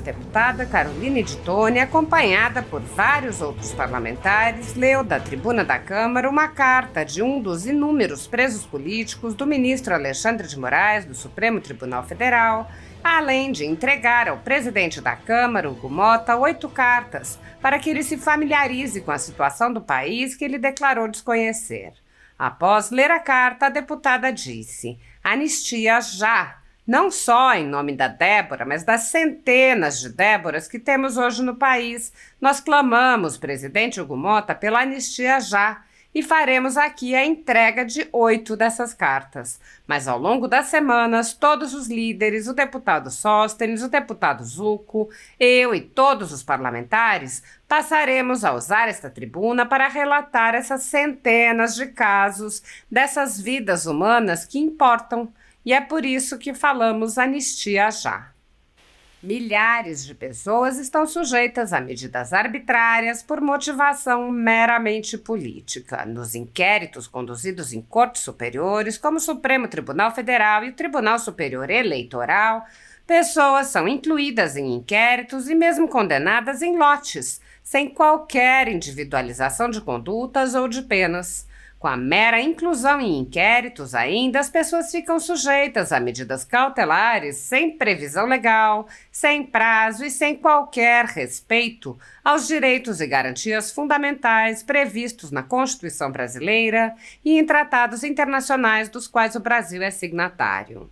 deputada Carolina de Tone, acompanhada por vários outros parlamentares, leu da tribuna da Câmara uma carta de um dos inúmeros presos políticos do ministro Alexandre de Moraes, do Supremo Tribunal Federal, além de entregar ao presidente da Câmara, Hugo Motta, 8 cartas para que ele se familiarize com a situação do país que ele declarou desconhecer. Após ler a carta, a deputada disse: "Anistia já! Não só em nome da Débora, mas das centenas de Déboras que temos hoje no país. Nós clamamos, presidente Hugo Motta, pela anistia já e faremos aqui a entrega de 8 dessas cartas. Mas ao longo das semanas, todos os líderes, o deputado Sóstenes, o deputado Zucco, eu e todos os parlamentares passaremos a usar esta tribuna para relatar essas centenas de casos dessas vidas humanas que importam. E é por isso que falamos anistia já." Milhares de pessoas estão sujeitas a medidas arbitrárias por motivação meramente política. Nos inquéritos conduzidos em cortes superiores, como o Supremo Tribunal Federal e o Tribunal Superior Eleitoral, pessoas são incluídas em inquéritos e mesmo condenadas em lotes, sem qualquer individualização de condutas ou de penas. Com a mera inclusão em inquéritos ainda, as pessoas ficam sujeitas a medidas cautelares sem previsão legal, sem prazo e sem qualquer respeito aos direitos e garantias fundamentais previstos na Constituição brasileira e em tratados internacionais dos quais o Brasil é signatário.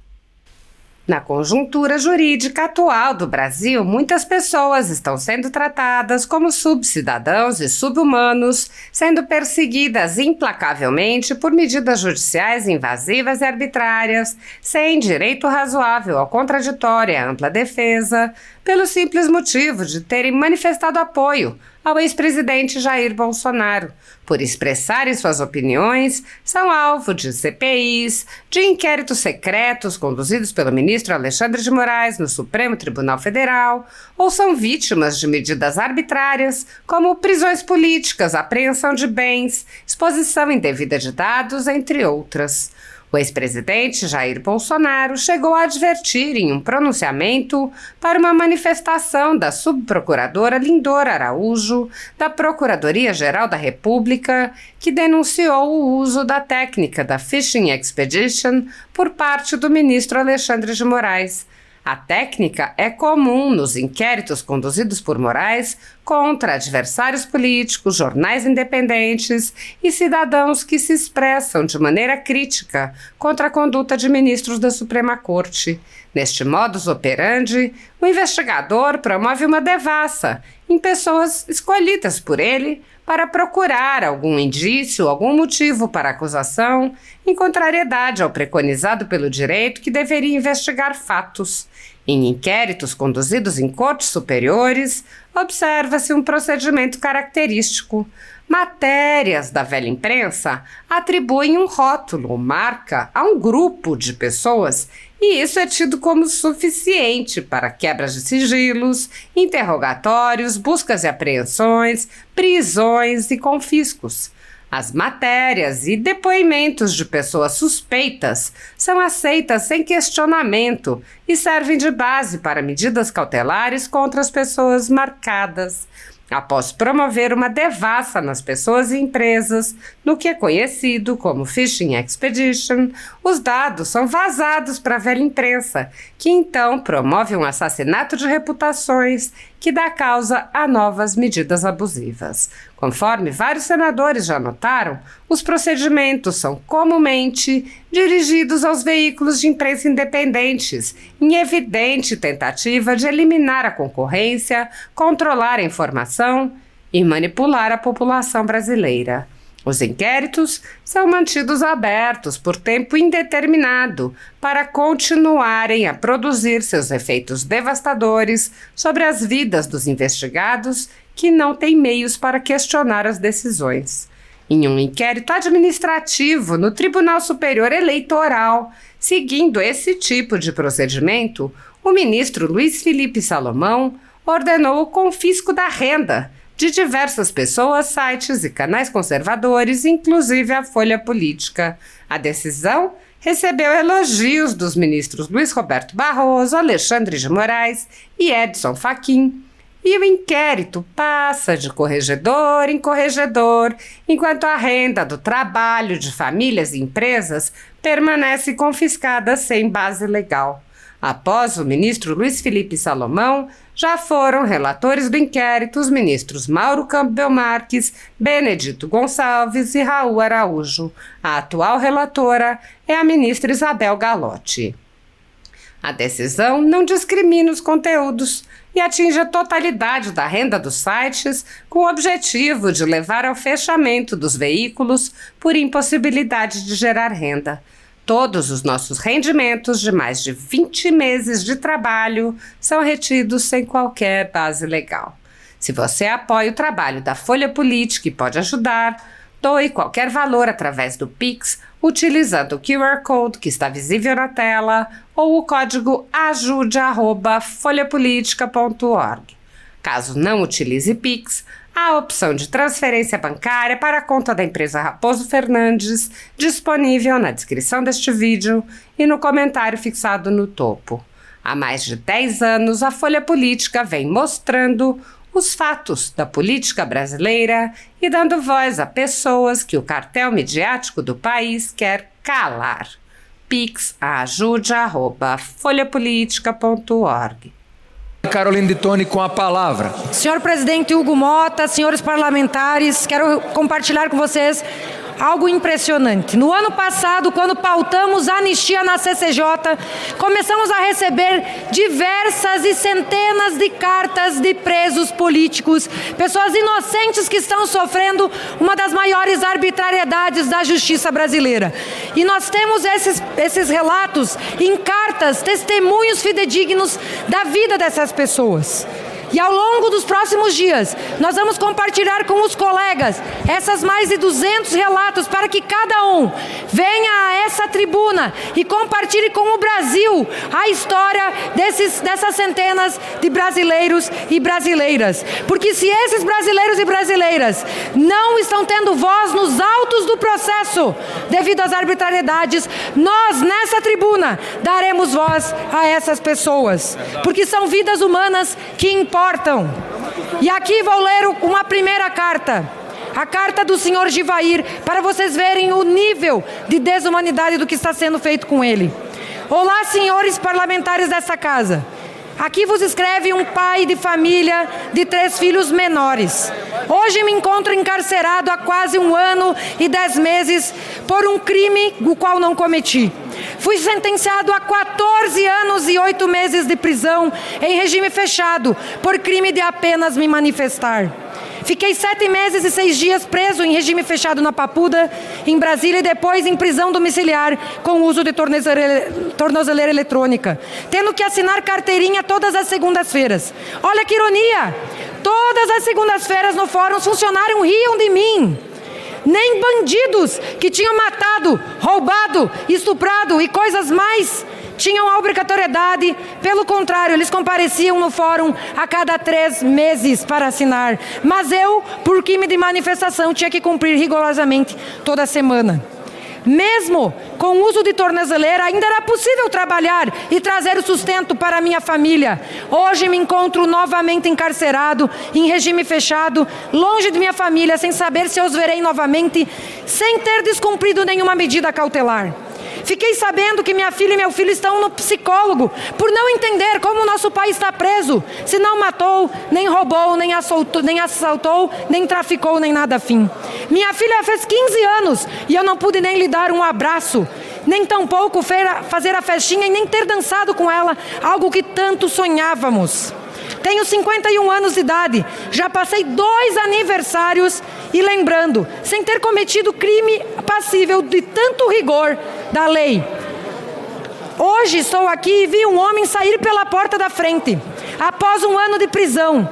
Na conjuntura jurídica atual do Brasil, muitas pessoas estão sendo tratadas como subcidadãos e subhumanos, sendo perseguidas implacavelmente por medidas judiciais invasivas e arbitrárias, sem direito razoável ao contraditório e à ampla defesa, pelo simples motivo de terem manifestado apoio ao ex-presidente Jair Bolsonaro, por expressarem suas opiniões, são alvo de CPIs, de inquéritos secretos conduzidos pelo ministro Alexandre de Moraes no Supremo Tribunal Federal, ou são vítimas de medidas arbitrárias, como prisões políticas, apreensão de bens, exposição indevida de dados, entre outras. O ex-presidente Jair Bolsonaro chegou a advertir em um pronunciamento para uma manifestação da subprocuradora Lindor Araújo, da Procuradoria-Geral da República, que denunciou o uso da técnica da Fishing Expedition por parte do ministro Alexandre de Moraes. A técnica é comum nos inquéritos conduzidos por Moraes contra adversários políticos, jornais independentes e cidadãos que se expressam de maneira crítica contra a conduta de ministros da Suprema Corte. Neste modus operandi, o investigador promove uma devassa em pessoas escolhidas por ele para procurar algum indício, algum motivo para a acusação, em contrariedade ao preconizado pelo direito que deveria investigar fatos. Em inquéritos conduzidos em cortes superiores, observa-se um procedimento característico. Matérias da velha imprensa atribuem um rótulo ou marca a um grupo de pessoas e isso é tido como suficiente para quebras de sigilos, interrogatórios, buscas e apreensões, prisões e confiscos. As matérias e depoimentos de pessoas suspeitas são aceitas sem questionamento e servem de base para medidas cautelares contra as pessoas marcadas. Após promover uma devassa nas pessoas e empresas, no que é conhecido como Fishing Expedition, os dados são vazados para a velha imprensa, que então promove um assassinato de reputações que dá causa a novas medidas abusivas. Conforme vários senadores já notaram, os procedimentos são comumente dirigidos aos veículos de imprensa independentes, em evidente tentativa de eliminar a concorrência, controlar a informação e manipular a população brasileira. Os inquéritos são mantidos abertos por tempo indeterminado para continuarem a produzir seus efeitos devastadores sobre as vidas dos investigados que não têm meios para questionar as decisões. Em um inquérito administrativo no Tribunal Superior Eleitoral, seguindo esse tipo de procedimento, o ministro Luiz Felipe Salomão ordenou o confisco da renda de diversas pessoas, sites e canais conservadores, inclusive a Folha Política. A decisão recebeu elogios dos ministros Luiz Roberto Barroso, Alexandre de Moraes e Edson Fachin. E o inquérito passa de corregedor em corregedor, enquanto a renda do trabalho de famílias e empresas permanece confiscada sem base legal. Após o ministro Luiz Felipe Salomão, já foram relatores do inquérito os ministros Mauro Campbell Marques, Benedito Gonçalves e Raul Araújo. A atual relatora é a ministra Isabel Galotti. A decisão não discrimina os conteúdos e atinge a totalidade da renda dos sites, com o objetivo de levar ao fechamento dos veículos por impossibilidade de gerar renda. Todos os nossos rendimentos de mais de 20 meses de trabalho são retidos sem qualquer base legal. Se você apoia o trabalho da Folha Política e pode ajudar, doe qualquer valor através do Pix, utilizando o QR Code que está visível na tela ou o código ajude@folhapolitica.org. Caso não utilize Pix, há a opção de transferência bancária para a conta da empresa Raposo Fernandes, disponível na descrição deste vídeo e no comentário fixado no topo. Há mais de 10 anos, a Folha Política vem mostrando os fatos da política brasileira e dando voz a pessoas que o cartel midiático do país quer calar. pix@ajude@folhapolitica.org. Caroline de Toni com a palavra. Senhor presidente Hugo Mota, senhores parlamentares, quero compartilhar com vocês algo impressionante. No ano passado, quando pautamos a anistia na CCJ, começamos a receber diversas e centenas de cartas de presos políticos, pessoas inocentes que estão sofrendo uma das maiores arbitrariedades da justiça brasileira. E nós temos esses relatos em cartas, testemunhos fidedignos da vida dessas pessoas. E ao longo dos próximos dias, nós vamos compartilhar com os colegas essas mais de 200 relatos para que cada um venha a essa tribuna e compartilhe com o Brasil a história dessas centenas de brasileiros e brasileiras. Porque se esses brasileiros e brasileiras não estão tendo voz nos autos do processo devido às arbitrariedades, nós nessa tribuna daremos voz a essas pessoas. Porque são vidas humanas que importam. E aqui vou ler uma primeira carta, a carta do senhor Givair, para vocês verem o nível de desumanidade do que está sendo feito com ele. Olá, senhores parlamentares dessa casa. Aqui vos escreve um pai de família de 3 filhos menores. Hoje me encontro encarcerado há quase 1 ano e 10 meses por um crime o qual não cometi. Fui sentenciado a 14 anos e 8 meses de prisão em regime fechado por crime de apenas me manifestar. Fiquei 7 meses e 6 dias preso em regime fechado na Papuda, em Brasília, e depois em prisão domiciliar com uso de tornozeleira eletrônica, tendo que assinar carteirinha todas as segundas-feiras. Olha que ironia! Todas as segundas-feiras no fórum os funcionários riam de mim. Nem bandidos que tinham matado, roubado, estuprado e coisas mais tinham a obrigatoriedade. Pelo contrário, eles compareciam no fórum a cada 3 meses para assinar. Mas eu, por crime de manifestação, tinha que cumprir rigorosamente toda semana. Mesmo com o uso de tornozeleira, ainda era possível trabalhar e trazer o sustento para a minha família. Hoje me encontro novamente encarcerado, em regime fechado, longe de minha família, sem saber se os verei novamente, sem ter descumprido nenhuma medida cautelar. Fiquei sabendo que minha filha e meu filho estão no psicólogo por não entender como o nosso país está preso, se não matou, nem roubou, nem assaltou, nem traficou, nem nada afim. Minha filha fez 15 anos e eu não pude nem lhe dar um abraço, nem tampouco fazer a festinha e nem ter dançado com ela, algo que tanto sonhávamos. Tenho 51 anos de idade, já passei 2 aniversários e lembrando, sem ter cometido crime passível de tanto rigor da lei. Hoje estou aqui e vi um homem sair pela porta da frente, após 1 ano de prisão.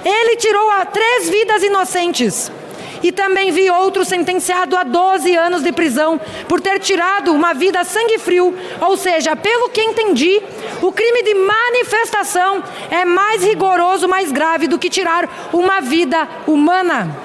Ele tirou 3 vidas inocentes. E também vi outro sentenciado a 12 anos de prisão por ter tirado uma vida a sangue frio. Ou seja, pelo que entendi, o crime de manifestação é mais rigoroso, mais grave do que tirar uma vida humana.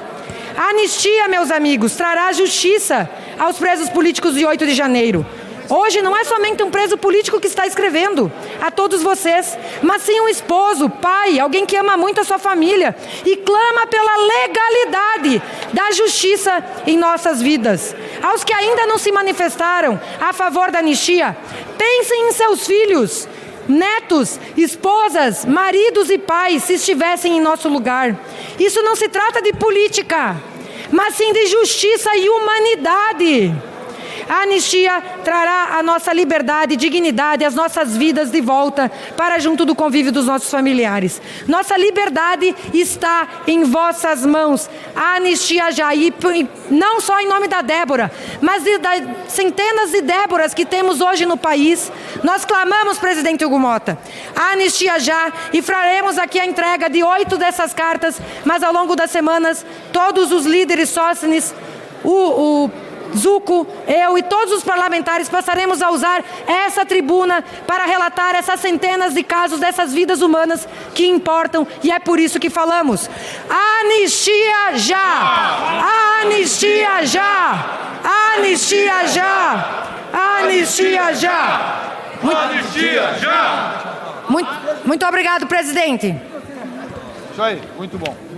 A anistia, meus amigos, trará justiça aos presos políticos de 8 de janeiro. Hoje não é somente um preso político que está escrevendo a todos vocês, mas sim um esposo, pai, alguém que ama muito a sua família e clama pela legalidade da justiça em nossas vidas. Aos que ainda não se manifestaram a favor da anistia, pensem em seus filhos, netos, esposas, maridos e pais, se estivessem em nosso lugar. Isso não se trata de política, mas sim de justiça e humanidade. A anistia trará a nossa liberdade, dignidade, as nossas vidas de volta para junto do convívio dos nossos familiares. Nossa liberdade está em vossas mãos. A anistia já, e não só em nome da Débora, mas das centenas de Déboras que temos hoje no país. Nós clamamos, presidente Hugo Motta, a anistia já, e faremos aqui a entrega de 8 dessas cartas, mas ao longo das semanas, todos os líderes Sóstenes, o Zuco, eu e todos os parlamentares passaremos a usar essa tribuna para relatar essas centenas de casos dessas vidas humanas que importam, e é por isso que falamos. Anistia já! Anistia já! Anistia já! Anistia já! Anistia já! Muito obrigado, presidente. Isso aí, muito bom.